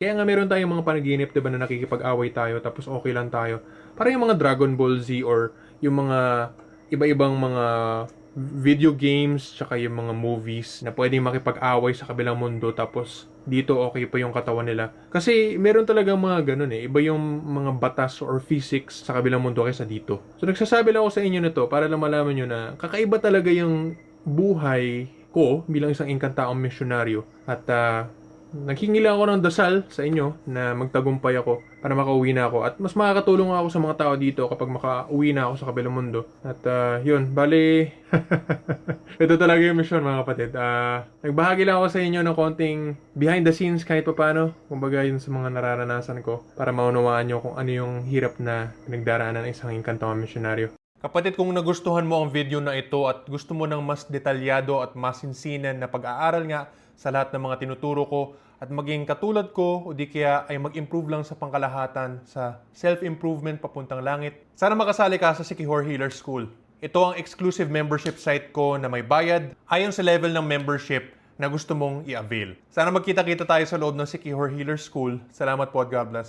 Kaya nga meron tayong mga panaginip, 'di ba, na nakikipag-away tayo tapos okay lang tayo. Parang yung mga Dragon Ball Z or yung mga iba-ibang mga video games tsaka yung mga movies na pwedeng makipag-away sa kabilang mundo tapos dito okay pa yung katawan nila. Kasi meron talagang mga ganun eh. Iba yung mga batas or physics sa kabilang mundo kaysa dito. So nagsasabi lang ako sa inyo na to para lang malaman nyo na kakaiba talaga yung buhay ko bilang isang inkantahong misyonaryo. At naghingi lang ako ng dasal sa inyo na magtagumpay ako para makauwi na ako. At mas makakatulong ako sa mga tao dito kapag makauwi na ako sa kabilang mundo. At yun, bali, ito talaga yung mission mga kapatid. Nagbahagi lang ako sa inyo ng konting behind the scenes kahit pa paano. Kumbaga yun sa mga nararanasan ko para maunawaan nyo kung ano yung hirap na pinagdaraanan ng isang inkantong misyonaryo. Kapatid, kung nagustuhan mo ang video na ito at gusto mo ng mas detalyado at masinsinan na pag-aaral nga sa lahat ng mga tinuturo ko at maging katulad ko o di kaya ay mag-improve lang sa pangkalahatan sa self-improvement papuntang langit, sana makasali ka sa Sikihor Healer School. Ito ang exclusive membership site ko na may bayad ayon sa level ng membership na gusto mong i-avail. Sana magkita-kita tayo sa loob ng Sikihor Healer School. Salamat po at God bless.